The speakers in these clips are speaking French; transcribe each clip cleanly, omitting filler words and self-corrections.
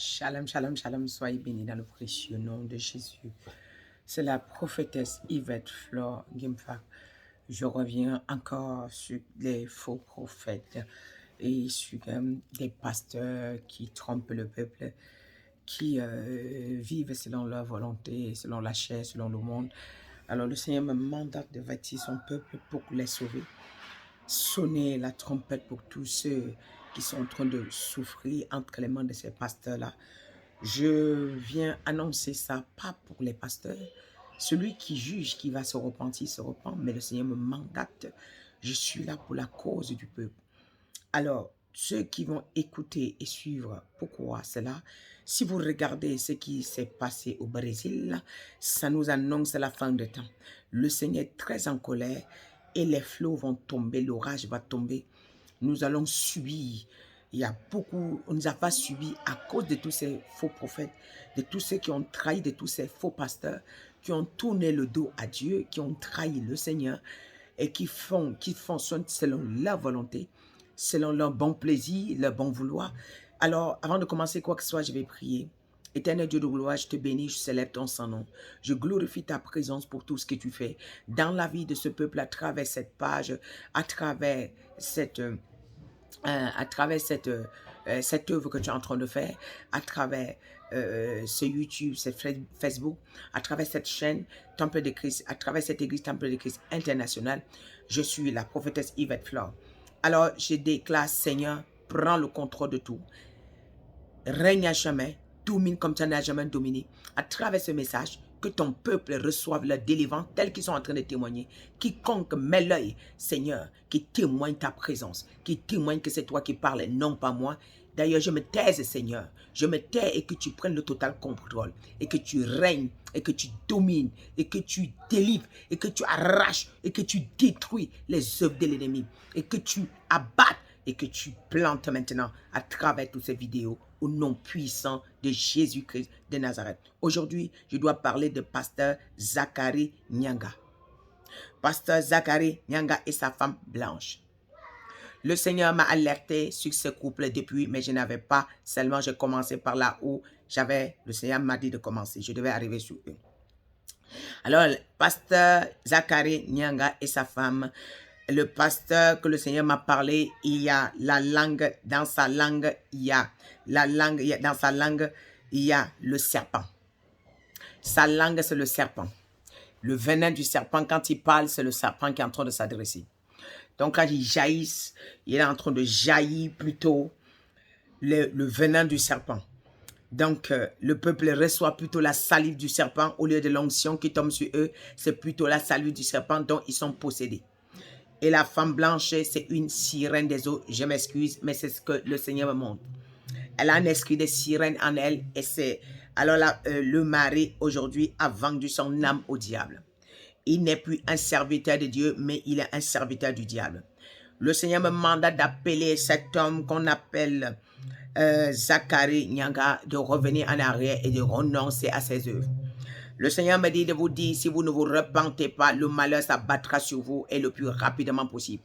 Shalom, shalom, shalom, soyez bénis dans le précieux nom de Jésus. C'est la prophétesse Yvette Flore Gimfa. Je reviens encore sur les faux prophètes et sur des pasteurs qui trompent le peuple, qui vivent selon leur volonté, selon la chair, selon le monde. Alors le Seigneur me mandate de bâtir son peuple pour les sauver. Sonner la trompette pour tous ceux qui sont en train de souffrir entre les mains de ces pasteurs-là. Je viens annoncer ça, pas pour les pasteurs. Celui qui juge, qui va se repentir, se repent, mais le Seigneur me mandate. Je suis là pour la cause du peuple. Alors, ceux qui vont écouter et suivre, pourquoi cela? Si vous regardez ce qui s'est passé au Brésil, ça nous annonce la fin de temps. Le Seigneur est très en colère et les flots vont tomber, l'orage va tomber. Nous allons subir. Il y a beaucoup, on ne nous a pas subi à cause de tous ces faux prophètes, de tous ceux qui ont trahi, de tous ces faux pasteurs, qui ont tourné le dos à Dieu, qui ont trahi le Seigneur et qui fonctionnent selon leur volonté, selon leur bon plaisir, leur bon vouloir. Alors, avant de commencer quoi que ce soit, je vais prier. Éternel Dieu de gloire, je te bénis, je célèbre ton Saint-Nom. Je glorifie ta présence pour tout ce que tu fais dans la vie de ce peuple à travers cette page, à travers cette œuvre que tu es en train de faire, à travers ce YouTube, ce Facebook, à travers cette chaîne Temple de Christ, à travers cette église Temple de Christ internationale. Je suis la prophétesse Yvette Flore. Alors, je déclare, Seigneur, prends le contrôle de tout. Règne à jamais, domine comme tu n'as jamais dominé. À travers ce message, que ton peuple reçoive la délivrance telle qu'ils sont en train de témoigner. Quiconque met l'œil, Seigneur, qui témoigne ta présence, qui témoigne que c'est toi qui parles, non pas moi. D'ailleurs, je me taise, Seigneur. Je me tais et que tu prennes le total contrôle, et que tu règnes, et que tu domines, et que tu délivres, et que tu arraches, et que tu détruis les œuvres de l'ennemi, et que tu abattes, et que tu plantes maintenant à travers toutes ces vidéos au nom puissant de Jésus-Christ de Nazareth. Aujourd'hui, je dois parler de pasteur Zacharie Nyanga. Pasteur Zacharie Nyanga et sa femme Blanche. Le Seigneur m'a alerté sur ce couple depuis, mais je n'avais pas, seulement j'ai commencé par là où le Seigneur m'a dit de commencer. Je devais arriver sur eux. Alors, pasteur Zacharie Nyanga et sa femme, le pasteur que le Seigneur m'a parlé, il y a la langue, dans sa langue, il y a la langue, dans sa langue, il y a le serpent. Sa langue, c'est le serpent. Le venin du serpent, quand il parle, c'est le serpent qui est en train de s'adresser. Donc, quand il jaillisse, il est en train de jaillir plutôt le venin du serpent. Donc, le peuple reçoit plutôt la salive du serpent au lieu de l'onction qui tombe sur eux. C'est plutôt la salive du serpent dont ils sont possédés. Et la femme blanche, c'est une sirène des eaux. Je m'excuse, mais c'est ce que le Seigneur me montre. Elle a un esprit de sirène en elle. Et c'est alors là, le mari, aujourd'hui, a vendu son âme au diable. Il n'est plus un serviteur de Dieu, mais il est un serviteur du diable. Le Seigneur me manda d'appeler cet homme qu'on appelle Zacharie Nyanga de revenir en arrière et de renoncer à ses œuvres. Le Seigneur me dit de vous dire, si vous ne vous repentez pas, le malheur s'abattra sur vous et le plus rapidement possible.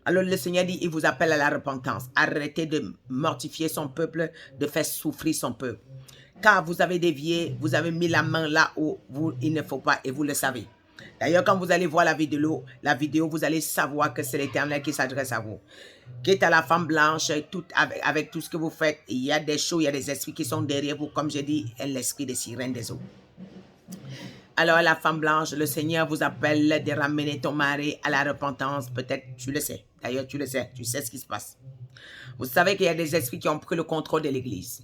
Alors le Seigneur dit, il vous appelle à la repentance. Arrêtez de mortifier son peuple, de faire souffrir son peuple. Car vous avez dévié, vous avez mis la main là où il ne faut pas et vous le savez. D'ailleurs, quand vous allez voir la vidéo, vous allez savoir que c'est l'Éternel qui s'adresse à vous. Quitte à la femme blanche, avec tout ce que vous faites, il y a des choses, il y a des esprits qui sont derrière vous, comme j'ai dit, l'esprit des sirènes des eaux. Alors la femme blanche, le Seigneur vous appelle de ramener ton mari à la repentance. Peut-être tu le sais. D'ailleurs, tu le sais. Tu sais ce qui se passe. Vous savez qu'il y a des esprits qui ont pris le contrôle de l'église.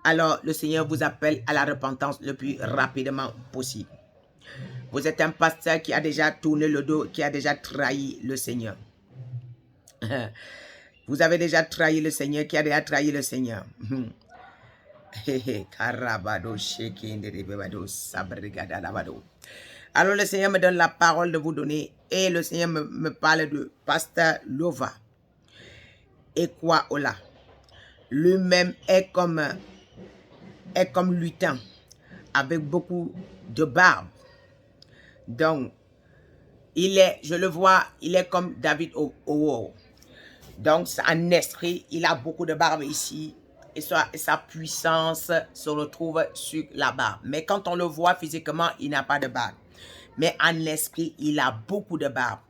Alors le Seigneur vous appelle à la repentance le plus rapidement possible. Vous êtes un pasteur qui a déjà tourné le dos, qui a déjà trahi le Seigneur. Vous avez déjà trahi le Seigneur, qui a déjà trahi le Seigneur. Alors le Seigneur me donne la parole de vous donner et le Seigneur me parle de pasteur Lova. Et quoi Ola? Lui-même est comme lutin avec beaucoup de barbe. Donc, je le vois, il est comme David Owo. Donc, c'est un esprit, il a beaucoup de barbe ici. et sa puissance se retrouve sur la barbe. Mais quand on le voit physiquement, il n'a pas de barbe. Mais en esprit, il a beaucoup de barbe.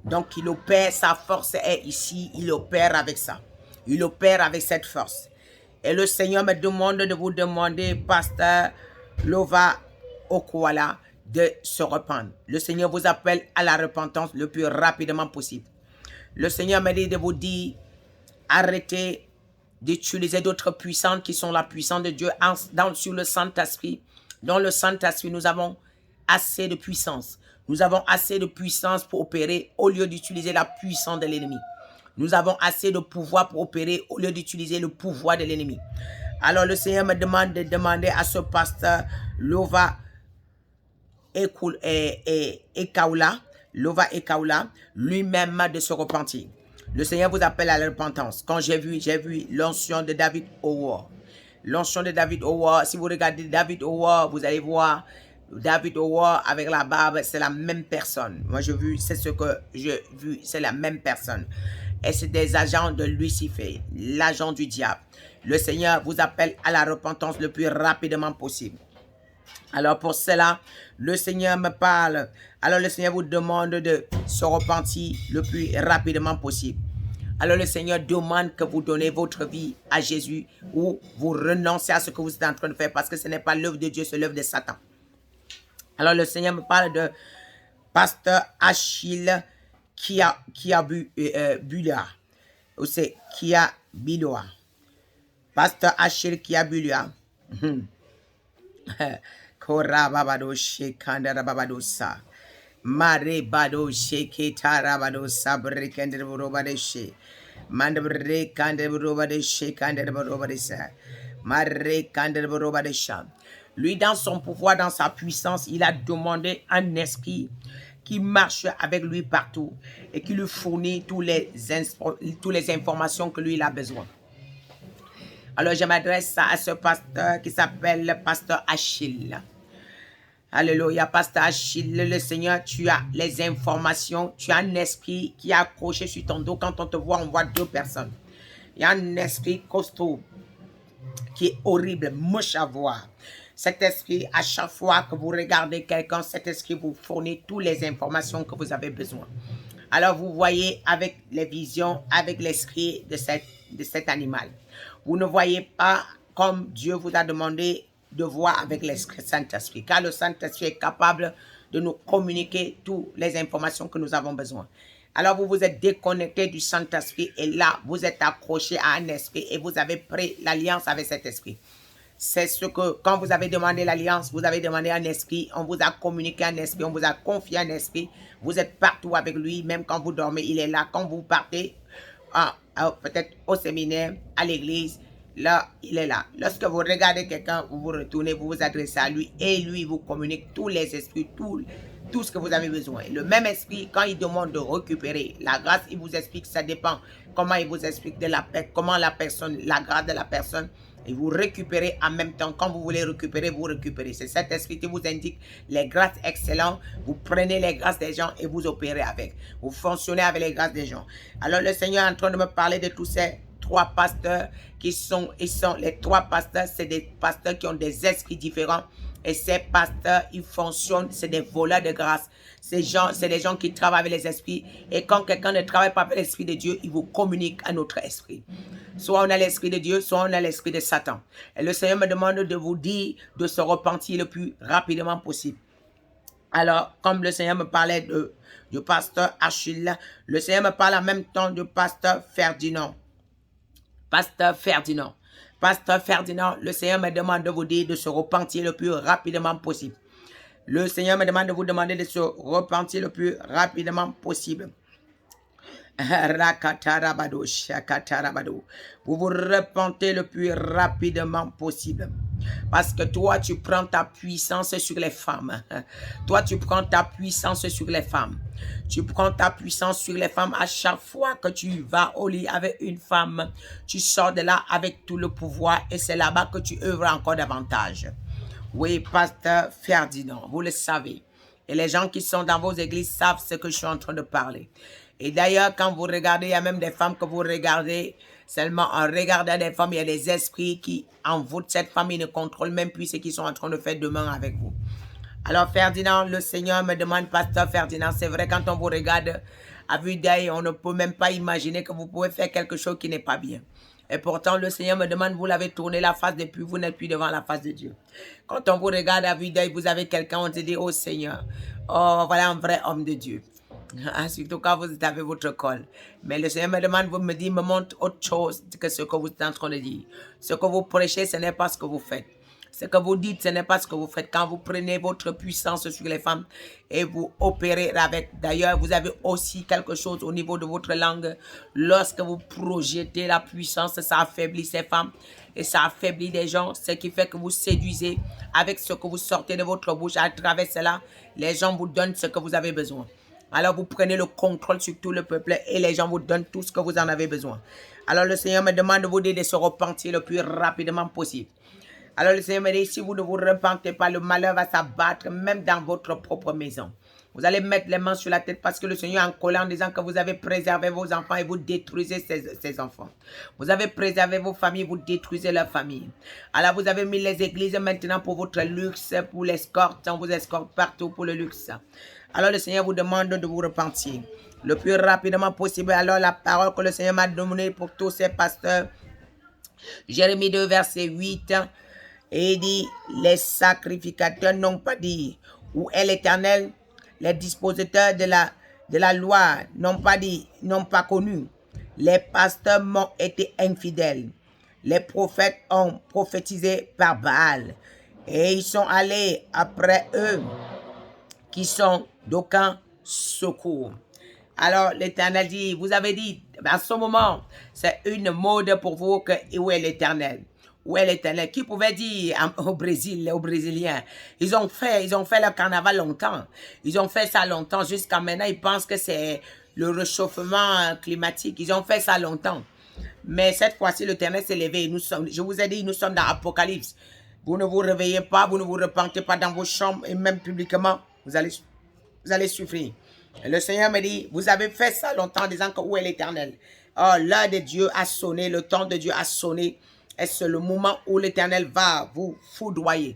Donc, il opère, sa force est ici, il opère avec ça. Il opère avec cette force. Et le Seigneur me demande de vous demander, Pasteur Lova Okwala, de se repentrer. Le Seigneur vous appelle à la repentance le plus rapidement possible. Le Seigneur me dit de vous dire, arrêtez d'utiliser d'autres puissances qui sont la puissance de Dieu sur le Saint-Esprit. Dans le Saint-Esprit, nous avons assez de puissance. Nous avons assez de puissance pour opérer au lieu d'utiliser la puissance de l'ennemi. Nous avons assez de pouvoir pour opérer au lieu d'utiliser le pouvoir de l'ennemi. Alors le Seigneur me demande de demander à ce pasteur Lova Ekaula, lui-même de se repentir. Le Seigneur vous appelle à la repentance. Quand j'ai vu l'onction de David Howard. L'onction de David Howard, si vous regardez David Howard, vous allez voir David Howard avec la barbe, c'est la même personne. Moi, c'est ce que j'ai vu, c'est la même personne. Et c'est des agents de Lucifer, l'agent du diable. Le Seigneur vous appelle à la repentance le plus rapidement possible. Alors pour cela, le Seigneur me parle. Alors le Seigneur vous demande de se repentir le plus rapidement possible. Alors le Seigneur demande que vous donnez votre vie à Jésus ou vous renoncez à ce que vous êtes en train de faire parce que ce n'est pas l'œuvre de Dieu, c'est l'œuvre de Satan. Alors le Seigneur me parle de Pasteur Achille Kiabula. Ou c'est Kiabiloa. Pasteur Achille Kiabula. Korababadoshe Kandarababadosa. Mare Badoshe Ketarabadosa Brekenderobadeshe. Mandabre Kanderobadeshe Kanderobadesa. Mare Kanderobadesha. Lui, dans son pouvoir, dans sa puissance, il a demandé un esprit qui marche avec lui partout et qui lui fournit toutes les informations que lui il a besoin. Alors, je m'adresse à ce pasteur qui s'appelle le pasteur Achille. Alléluia, pasteur Achille, le Seigneur, tu as les informations, tu as un esprit qui est accroché sur ton dos. Quand on te voit, on voit deux personnes. Il y a un esprit costaud qui est horrible, moche à voir. Cet esprit, à chaque fois que vous regardez quelqu'un, cet esprit vous fournit toutes les informations que vous avez besoin. Alors, vous voyez avec les visions, avec l'esprit de cet animal. Vous ne voyez pas comme Dieu vous a demandé de voir avec l'Esprit Saint-Esprit, car le Saint-Esprit est capable de nous communiquer toutes les informations que nous avons besoin. Alors, vous vous êtes déconnecté du Saint-Esprit et là, vous êtes accroché à un esprit et vous avez pris l'alliance avec cet esprit. C'est ce que, quand vous avez demandé l'alliance, vous avez demandé un esprit, on vous a communiqué un esprit, on vous a confié un esprit. Vous êtes partout avec lui, même quand vous dormez, il est là. Quand vous partez, peut-être au séminaire, à l'église, là, il est là. Lorsque vous regardez quelqu'un, vous vous retournez, vous vous adressez à lui et lui vous communique tous les esprits, tout ce que vous avez besoin. Le même esprit, quand il demande de récupérer la grâce, il vous explique, ça dépend comment il vous explique de la paix, comment la grâce de la personne, et vous récupérez en même temps. Quand vous voulez récupérer, vous récupérez. C'est cet esprit qui vous indique les grâces excellentes. Vous prenez les grâces des gens et vous opérez avec. Vous fonctionnez avec les grâces des gens. Alors le Seigneur est en train de me parler de tous ces trois pasteurs les trois pasteurs, c'est des pasteurs qui ont des esprits différents. Et ces pasteurs, ils fonctionnent, c'est des voleurs de grâce. C'est des gens qui travaillent avec les esprits. Et quand quelqu'un ne travaille pas avec l'esprit de Dieu, il vous communique un autre esprit. Soit on a l'esprit de Dieu, soit on a l'esprit de Satan. Et le Seigneur me demande de vous dire de se repentir le plus rapidement possible. Alors, comme le Seigneur me parlait du pasteur Achille, le Seigneur me parle en même temps du pasteur Ferdinand. Pasteur Ferdinand. Pasteur Ferdinand, le Seigneur me demande de vous dire de se repentir le plus rapidement possible. Le Seigneur me demande de vous demander de se repentir le plus rapidement possible. Vous vous repentez le plus rapidement possible. Parce que toi, tu prends ta puissance sur les femmes. Toi, tu prends ta puissance sur les femmes. Tu prends ta puissance sur les femmes à chaque fois que tu vas au lit avec une femme. Tu sors de là avec tout le pouvoir et c'est là-bas que tu œuvres encore davantage. Oui, pasteur Ferdinand, vous le savez. Et les gens qui sont dans vos églises savent ce que je suis en train de parler. Et d'ailleurs, quand vous regardez, il y a même des femmes que vous regardez, Seulement en regardant des femmes, il y a des esprits qui envoûtent cette femme, ils ne contrôlent même plus ce qu'ils sont en train de faire demain avec vous. Alors Ferdinand, le Seigneur me demande, Pasteur Ferdinand, c'est vrai quand on vous regarde à vue d'œil, on ne peut même pas imaginer que vous pouvez faire quelque chose qui n'est pas bien. Et pourtant, le Seigneur me demande, vous l'avez tourné la face depuis, vous n'êtes plus devant la face de Dieu. Quand on vous regarde à vue d'œil, vous avez quelqu'un, on se dit, oh Seigneur, oh voilà un vrai homme de Dieu. Surtout quand vous avez votre col. Mais le Seigneur me demande, vous me dit, me montre autre chose que ce que vous êtes en train de dire. Ce que vous prêchez, ce n'est pas ce que vous faites. Ce que vous dites, ce n'est pas ce que vous faites. Quand vous prenez votre puissance sur les femmes et vous opérez avec, d'ailleurs, vous avez aussi quelque chose au niveau de votre langue. Lorsque vous projetez la puissance, ça affaiblit ces femmes et ça affaiblit des gens. Ce qui fait que vous séduisez avec ce que vous sortez de votre bouche. À travers cela, les gens vous donnent ce que vous avez besoin. Alors vous prenez le contrôle sur tout le peuple et les gens vous donnent tout ce que vous en avez besoin. Alors le Seigneur me demande de vous aider de se repentir le plus rapidement possible. Alors le Seigneur me dit, si vous ne vous repentez pas, le malheur va s'abattre même dans votre propre maison. Vous allez mettre les mains sur la tête parce que le Seigneur est en colère en disant que vous avez préservé vos enfants et vous détruisez ces enfants. Vous avez préservé vos familles, vous détruisez leurs familles. Alors vous avez mis les églises maintenant pour votre luxe, pour l'escorte. On vous escorte partout pour le luxe. Alors le Seigneur vous demande de vous repentir le plus rapidement possible. Alors la parole que le Seigneur m'a donnée pour tous ces pasteurs, Jérémie 2, verset 8, et il dit, les sacrificateurs n'ont pas dit, où est l'Éternel? Les dispositeurs de la loi n'ont pas dit, n'ont pas connu. Les pasteurs m'ont été infidèles. Les prophètes ont prophétisé par Baal. Et ils sont allés après eux, qui sont d'aucun secours. Alors l'Éternel dit, vous avez dit, à ce moment, c'est une mode pour vous que où est l'Éternel? Où est l'Éternel? Qui pouvait dire au Brésil, aux Brésiliens, ils ont fait le carnaval longtemps. Ils ont fait ça longtemps. Jusqu'à maintenant, ils pensent que c'est le réchauffement climatique. Ils ont fait ça longtemps. Mais cette fois-ci, l'Éternel s'est levé. Je vous ai dit, nous sommes dans l'Apocalypse. Vous ne vous réveillez pas, vous ne vous repentez pas dans vos chambres et même publiquement, vous allez souffrir. Et le Seigneur me dit, vous avez fait ça longtemps en disant que où est l'Éternel? Oh, l'heure de Dieu a sonné, le temps de Dieu a sonné. Et c'est le moment où l'Éternel va vous foudroyer.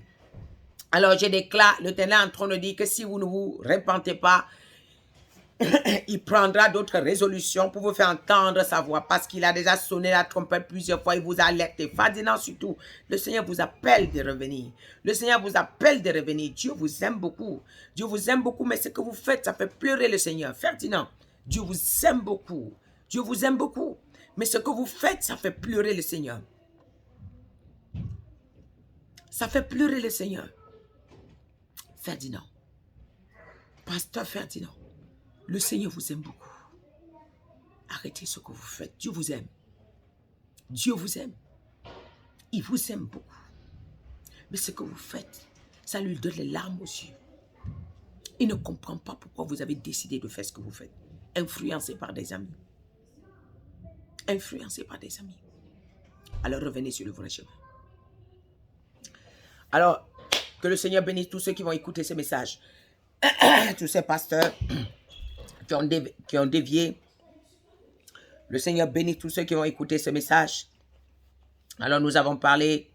Alors je déclare, l'Éternel est en train de dire que si vous ne vous repentez pas, il prendra d'autres résolutions pour vous faire entendre sa voix parce qu'il a déjà sonné la trompette plusieurs fois, il vous a alerté. Ferdinand surtout, le Seigneur vous appelle de revenir. Le Seigneur vous appelle de revenir. Dieu vous aime beaucoup. Dieu vous aime beaucoup, mais ce que vous faites, ça fait pleurer le Seigneur. Ferdinand, Dieu vous aime beaucoup. Dieu vous aime beaucoup, mais ce que vous faites, ça fait pleurer le Seigneur. Ça fait pleurer le Seigneur. Ferdinand, Pasteur Ferdinand, le Seigneur vous aime beaucoup. Arrêtez ce que vous faites. Dieu vous aime. Dieu vous aime. Il vous aime beaucoup. Mais ce que vous faites, ça lui donne les larmes aux yeux. Il ne comprend pas pourquoi vous avez décidé de faire ce que vous faites. Influencé par des amis. Influencé par des amis. Alors revenez sur le vrai chemin. Alors, que le Seigneur bénisse tous ceux qui vont écouter ce message. Tous ces pasteurs qui ont dévié. Le Seigneur bénisse tous ceux qui vont écouter ce message. Alors, nous avons parlé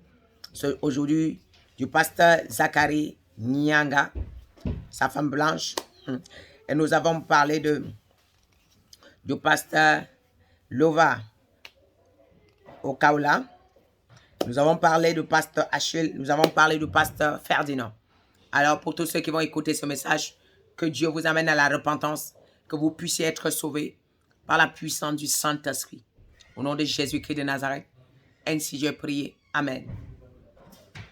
aujourd'hui du pasteur Zacharie Nyanga, sa femme blanche. Et nous avons parlé du pasteur Lova Okaula. Nous avons parlé du pasteur Achille. Nous avons parlé du pasteur Ferdinand. Alors, pour tous ceux qui vont écouter ce message, que Dieu vous amène à la repentance, que vous puissiez être sauvés par la puissance du Saint-Esprit. Au nom de Jésus-Christ de Nazareth, ainsi j'ai prié. Amen.